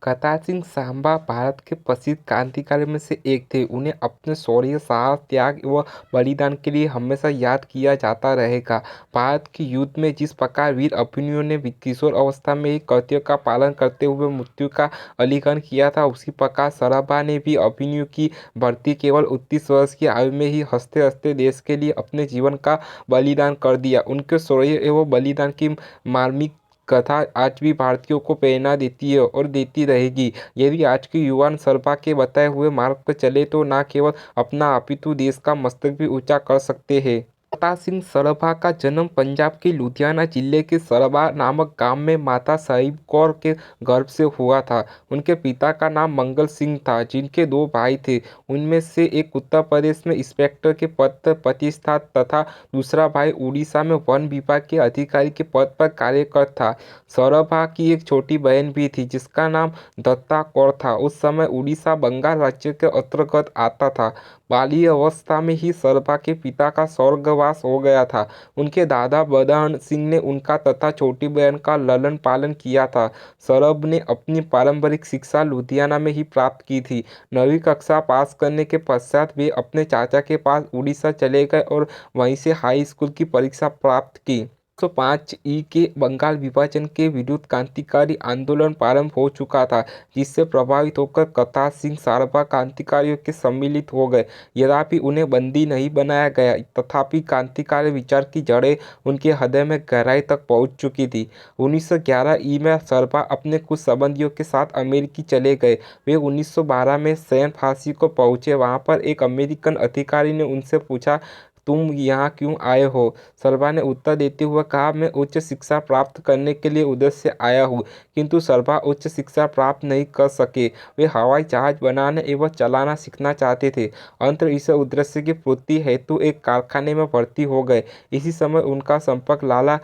करतार सिंह सराभा भारत के प्रसिद्ध क्रांतिकारियों में से एक थे। उन्हें अपने शौर्य, साहस, त्याग व बलिदान के लिए हमेशा याद किया जाता रहेगा। भारत के युद्ध में जिस प्रकार वीर अभिमन्यु ने किशोर अवस्था में ही कर्तव्य का पालन करते हुए मृत्यु का आलिंगन किया था, उसी प्रकार सराभा ने भी अभिमन्यु की भर्ती केवल 29 वर्ष की आयु में ही हंसते हंसते देश के लिए अपने जीवन का बलिदान कर दिया। उनके शौर्य एवं बलिदान की मार्मिक कथा आज भी भारतीयों को प्रेरणा देती है और देती रहेगी। यदि आज के युवा सराभा के बताए हुए मार्ग पर चले तो न केवल अपना अपितु देश का मस्तक भी ऊंचा कर सकते हैं। करतार सिंह सराभा का जन्म पंजाब के लुधियाना जिले के सराभा नामक गांव में माता साहिब कौर के गर्भ से हुआ था। उनके पिता का नाम मंगल सिंह था, जिनके दो भाई थे। उनमें से एक उत्तर प्रदेश में इंस्पेक्टर के पद पर प्रतिष्ठित तथा दूसरा भाई उड़ीसा में वन विभाग के अधिकारी के पद पर कार्यरत था। सराभा की एक छोटी बहन भी थी, जिसका नाम दत्ता कौर था। उस समय उड़ीसा बंगाल राज्य के अंतर्गत आता था। बाल्य अवस्था में ही सराभा के पिता का स्वर्गवास हो गया था। उनके दादा बदन सिंह ने उनका तथा छोटी बहन का लालन पालन किया था। सराभा ने अपनी पारंपरिक शिक्षा लुधियाना में ही प्राप्त की थी। 9वीं कक्षा पास करने के पश्चात वे अपने चाचा के पास उड़ीसा चले गए और वहीं से हाई स्कूल की परीक्षा प्राप्त की। 1905 के बंगाल विभाजन के विरुद्ध क्रांतिकारी आंदोलन प्रारंभ हो चुका था, जिससे प्रभावित होकर करतार सिंह सराभा क्रांतिकारियों के सम्मिलित हो गए। यद्यपि उन्हें बंदी नहीं बनाया गया, तथापि क्रांतिकारी विचार की जड़ें उनके हृदय में गहराई तक पहुंच चुकी थी। 1911 में सराभा अपने कुछ संबंधियों के साथ अमेरिकी चले गए। वे 1912 में सैन फ्रांसिस्को पहुंचे। वहां पर एक अमेरिकन अधिकारी ने उनसे पूछा, तुम यहाँ क्यों आए हो? सराभा ने उत्तर देते हुए कहा, मैं उच्च शिक्षा प्राप्त करने के लिए उद्देश्य से आया हूँ। किंतु सराभा उच्च शिक्षा प्राप्त नहीं कर सके। वे हवाई जहाज बनाने एवं चलाना सीखना चाहते थे। अंत इस उद्देश्य की पूर्ति हेतु एक कारखाने में भर्ती हो गए। इसी समय उनका संपर्क लाला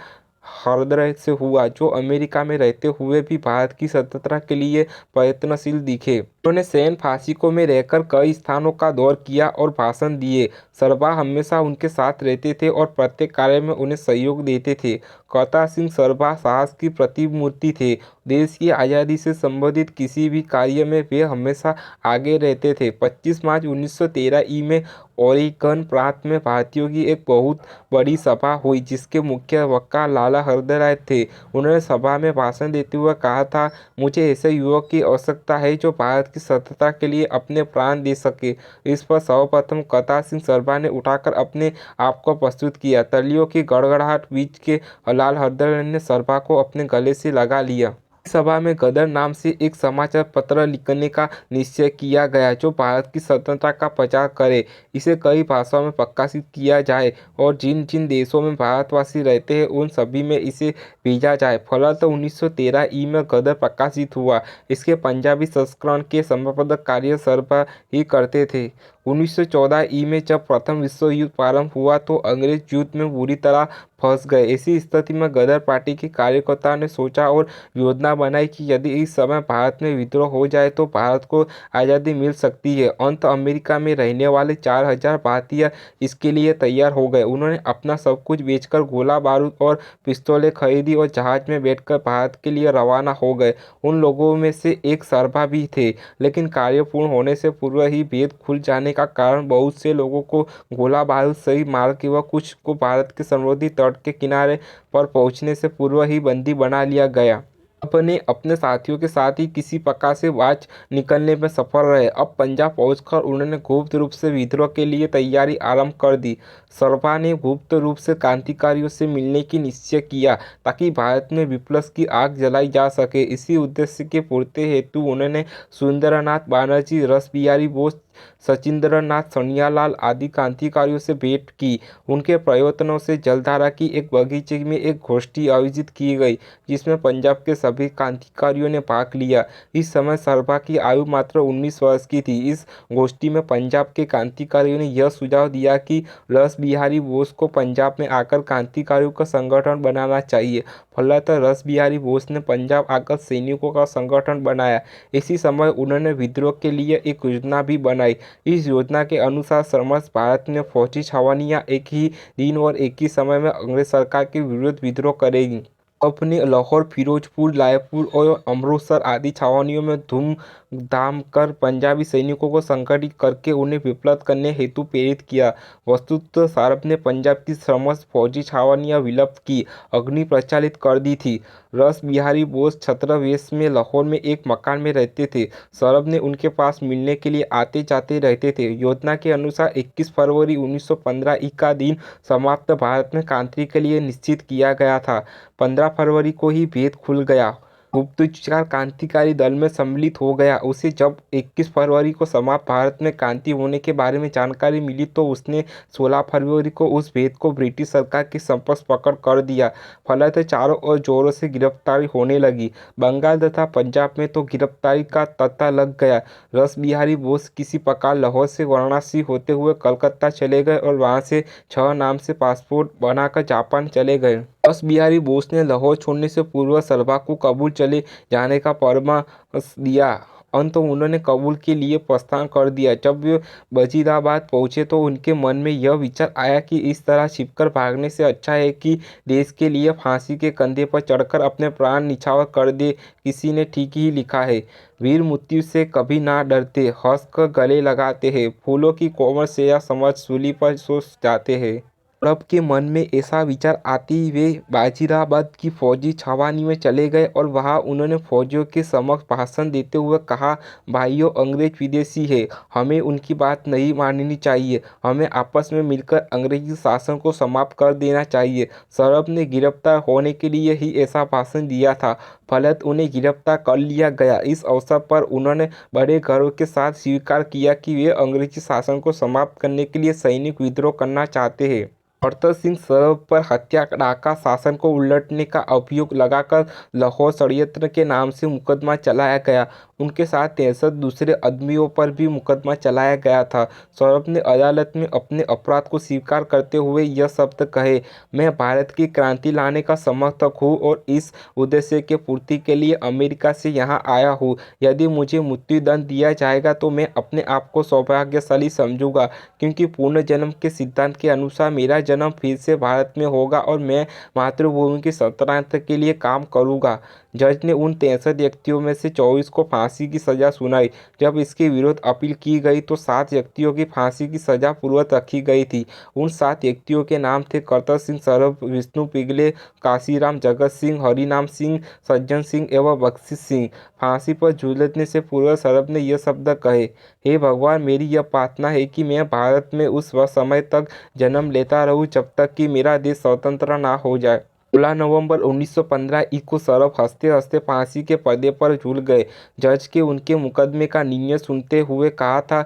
हरदय से हुआ, जो अमेरिका में रहते हुए भी भारत की स्वतंत्रता के लिए प्रयत्नशील दिखे। उन्होंने सैन फ्रांसिस्को में रहकर कई स्थानों का दौरा किया और भाषण दिए। सराभा हमेशा उनके साथ रहते थे और प्रत्येक कार्य में उन्हें सहयोग देते थे। करतार सिंह सराभा साहस की प्रतिमूर्ति थे। देश की आज़ादी से संबंधित किसी भी कार्य में वे हमेशा आगे रहते थे। 25 मार्च 1913 में ओरेगन प्रांत में भारतीयों की एक बहुत बड़ी सभा हुई, जिसके मुख्य वक्ता लाला हरदय थे। उन्होंने सभा में भाषण देते हुए कहा था, मुझे ऐसे युवक की आवश्यकता है जो भारत की स्वतंत्रता के लिए अपने प्राण दे सके। इस पर सर्वप्रथम करतार सिंह सराभा ने उठाकर अपने आप को प्रस्तुत किया। तालियों की गड़गड़ाहट बीच के लाला हरदय ने सराभा को अपने गले से लगा लिया। सभा में गदर नाम से एक समाचार पत्र लिखने का निश्चय किया गया, जो भारत की स्वतंत्रता का प्रचार करे। इसे कई भाषाओं में प्रकाशित किया जाए और जिन जिन देशों में भारतवासी रहते हैं उन सभी में इसे भेजा जाए। फलतः 1913 में गदर प्रकाशित हुआ। इसके पंजाबी संस्करण के संपादक कार्य सराभा ही करते थे। 1914 में जब प्रथम विश्व युद्ध प्रारंभ हुआ तो अंग्रेज युद्ध में बुरी तरह फंस गए। ऐसी स्थिति में गदर पार्टी के कार्यकर्ताओं ने सोचा और योजना बनाई कि यदि इस समय भारत में विद्रोह हो जाए तो भारत को आज़ादी मिल सकती है। अंत अमेरिका में रहने वाले 4000 भारतीय इसके लिए तैयार हो गए। उन्होंने अपना सब कुछ बेचकर गोला बारूद और पिस्तौलें खरीदी और जहाज में बैठकर भारत के लिए रवाना हो गए। उन लोगों में से एक सराभा भी थे, लेकिन कार्य पूर्ण होने से पूर्व ही भेद खुल जाने का कारण बहुत से लोगों को गोला बारूद सही मार के व कुछ को भारत के समुद्री तट के किनारे पर पहुंचने से पूर्व ही बंदी बना लिया गया। अपने अपने साथियों के साथ ही किसी प्रकार से बाज निकलने में सफल रहे। अब पंजाब पहुंचकर उन्होंने गुप्त रूप से विद्रोह के लिए तैयारी आरंभ कर दी। सराभा ने गुप्त रूप से क्रांतिकारियों से मिलने की निश्चय किया, ताकि भारत में विप्लव की आग जलाई जा सके। इसी उद्देश्य के पूर्ति हेतु उन्होंने सुरेंद्रनाथ बनर्जी, रासबिहारी बोस, सचिंद्रनाथ सान्याल आदि क्रांतिकारियों से भेंट की। उनके प्रयत्नों से जलधारा की एक बगीचे में एक गोष्ठी आयोजित की गई, जिसमें पंजाब के सभी क्रांतिकारियों ने भाग लिया। इस समय सराभा की आयु मात्र 19 वर्ष की थी। इस गोष्ठी में पंजाब के क्रांतिकारियों ने यह सुझाव दिया कि रासबिहारी बोस को पंजाब में आकर क्रांतिकारियों का संगठन बनाना चाहिए। फलतः रासबिहारी बोस ने पंजाब आकर सैनिकों का संगठन बनाया। इसी समय उन्होंने विद्रोह के लिए एक योजना भी बनाई। इस योजना के अनुसार समस्त भारत में फौजी छावनियां एक ही दिन और एक ही समय में अंग्रेज सरकार के विरुद्ध विद्रोह करेगी। अपने लाहौर, फिरोजपुर, रायपुर और अमृतसर आदि छावनियों में धूम-धाम कर पंजाबी सैनिकों को संगठित करके उन्हें विप्लव करने हेतु प्रेरित किया। वस्तुतः सौरभ ने पंजाब की समस्त फौजी छावनियां विलुप्त की, अग्नि प्रज्वलित कर दी थी। रास बिहारी बोस छद्मवेश में लाहौर में एक मकान में रहते थे। सौरभ ने उनके पास मिलने के लिए आते-जाते रहते थे। योजना के अनुसार 21 फरवरी 1915 का दिन समाप्त भारत में क्रांति के लिए निश्चित किया गया था। 15 फरवरी को ही भेद खुल गया। गुप्तचर क्रांतिकारी दल में सम्मिलित हो गया। उसे जब 21 फरवरी को समाप्त भारत में क्रांति होने के बारे में जानकारी मिली तो उसने 16 फरवरी को उस भेद को ब्रिटिश सरकार के संपर्क पकड़ कर दिया। फलतः चारों ओर जोरों से गिरफ्तारी होने लगी। बंगाल तथा पंजाब में तो गिरफ्तारी का तांता लग गया। रास बिहारी बोस किसी प्रकार लाहौर से वाराणसी होते हुए कलकत्ता चले गए और वहां से 6 नाम से पासपोर्ट बनाकर जापान चले गए। रास बिहारी बोस ने लाहौर छोड़ने से पूर्व सलभा को काबुल चले जाने का परामर्श दिया। अंततः उन्होंने काबुल के लिए प्रस्थान कर दिया। जब वे वजीराबाद पहुंचे तो उनके मन में यह विचार आया कि इस तरह छिपकर भागने से अच्छा है कि देश के लिए फांसी के कंधे पर चढ़कर अपने प्राण न्यौछावर कर दे। किसी ने ठीक ही लिखा है, वीर मृत्यु से कभी ना डरते, हंसकर गले लगाते हैं, फूलों की कोमल शैया समझ सूली पर सो जाते हैं। सौरभ के मन में ऐसा विचार आते ही वे वजीराबाद की फौजी छावनी में चले गए और वहां उन्होंने फौजियों के समक्ष भाषण देते हुए कहा, भाइयों, अंग्रेज विदेशी है, हमें उनकी बात नहीं माननी चाहिए। हमें आपस में मिलकर अंग्रेजी शासन को समाप्त कर देना चाहिए। सौरभ ने गिरफ्तार होने के लिए ही ऐसा भाषण दिया था। फलतः उन्हें गिरफ्तार कर लिया गया। इस अवसर पर उन्होंने बड़े गर्व के साथ स्वीकार किया कि वे अंग्रेजी शासन को समाप्त करने के लिए सैनिक विद्रोह करना चाहते हैं। करतर सिंह सौरभ पर हत्या, डाका, शासन को उलटने का अभियोग लगाकर लाहौर षड्यंत्र के नाम से मुकदमा चलाया गया। उनके साथ 63 दूसरे आदमियों पर भी मुकदमा चलाया गया था। सौरभ ने अदालत में अपने अपराध को स्वीकार करते हुए यह शब्द कहे, मैं भारत की क्रांति लाने का समर्थक हूँ और इस उद्देश्य के पूर्ति के लिए अमेरिका से यहाँ आया हूँ। यदि मुझे मृत्युदंड दिया जाएगा तो मैं अपने आप को सौभाग्यशाली समझूंगा, क्योंकि पुनर्जन्म के सिद्धांत के अनुसार मेरा जन्म फिर से भारत में होगा और मैं मातृभूमि की सल्तनत के लिए काम करूंगा। जज ने उन 63 व्यक्तियों में से 24 को फांसी की सजा सुनाई। जब इसके विरुद्ध अपील की गई तो 7 व्यक्तियों की फांसी की सजा पूर्ववत रखी गई थी। उन 7 व्यक्तियों के नाम थे करतर सिंह सौरभ, विष्णु पिंगले, काशीराम, जगत सिंह, हरिनाम सिंह, सज्जन सिंह एवं बख्शी सिंह। फांसी पर झूलने से पूर्व सौरभ ने यह शब्द कहे, हे भगवान, मेरी यह प्रार्थना है कि मैं भारत में उस समय तक जन्म लेता रहूं जब तक कि मेरा देश स्वतंत्र ना हो जाए। 16 नवंबर 1915 को सौरभ हंसते हंसते फांसी के पर्दे पर झूल गए। जज के उनके मुकदमे का निर्णय सुनते हुए कहा था,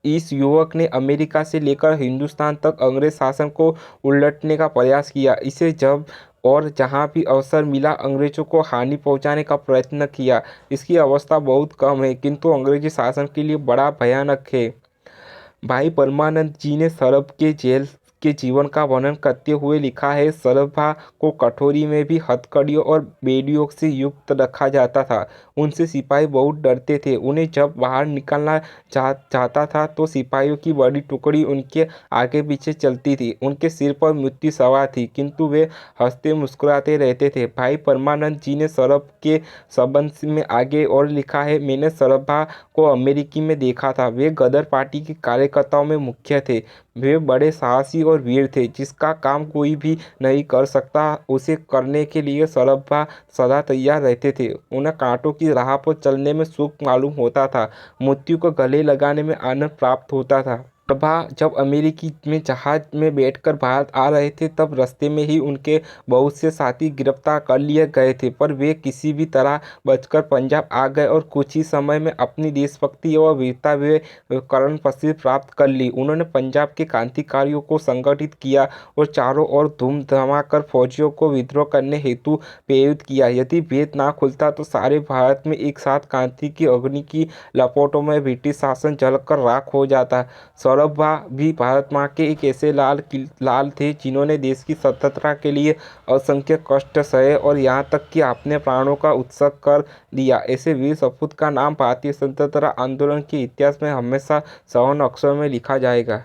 इस युवक ने अमेरिका से लेकर हिंदुस्तान तक अंग्रेज शासन को उलटने का प्रयास किया। इसे जब और जहां भी अवसर मिला अंग्रेजों को हानि पहुंचाने का प्रयत्न किया। इसकी अवस्था बहुत कम है किंतु अंग्रेजी शासन के लिए बड़ा भयानक है। भाई परमानंद जी ने सौरभ के जेल के जीवन का वर्णन करते हुए लिखा है, सौरभा को कटोरी में भी हथकड़ियों और बेड़ियों से युक्त रखा जाता था। उनसे सिपाही बहुत डरते थे। उन्हें जब बाहर निकलना चाहता था तो सिपाहियों की बड़ी टुकड़ी उनके आगे पीछे चलती थी। उनके सिर पर मृत्यु सवार थी किंतु वे हंसते मुस्कुराते रहते थे। भाई परमानंद जी ने सौरभ के संबंध में आगे और लिखा है, मैंने सौरभा को अमेरिकी में देखा था। वे गदर पार्टी के कार्यकर्ताओं में मुख्य थे। वे बड़े साहसी और वीर थे। जिसका काम कोई भी नहीं कर सकता उसे करने के लिए सौरभा सदा तैयार रहते थे। उन्हें कांटों की राह पर चलने में सुख मालूम होता था, मृत्यु को गले लगाने में आनंद प्राप्त होता था। सौरभा जब अमेरिकी में जहाज में बैठकर भारत आ रहे थे तब रास्ते में ही उनके बहुत से साथी गिरफ्तार कर लिए गए थे, पर वे किसी भी तरह बचकर पंजाब आ गए और कुछ ही समय में अपनी देशभक्ति और वीरता वे करण प्रसिद्धि प्राप्त कर ली। उन्होंने पंजाब के क्रांतिकारियों को संगठित किया और चारों ओर धूम धमाकर फौजियों को विद्रोह करने हेतु प्रेरित किया। यदि भेद ना खुलता तो सारे भारत में एक साथ क्रांति की अग्नि की लपटों में ब्रिटिश शासन जलकर राख हो जाता। सौरभा भी भारत माँ के एक ऐसे लाल थे जिन्होंने देश की स्वतंत्रता के लिए असंख्य कष्ट सहे और यहाँ तक कि अपने प्राणों का उत्सर्ग कर दिया। ऐसे वीर सपूत का नाम भारतीय स्वतंत्रता आंदोलन के इतिहास में हमेशा स्वर्ण अक्षरों में लिखा जाएगा।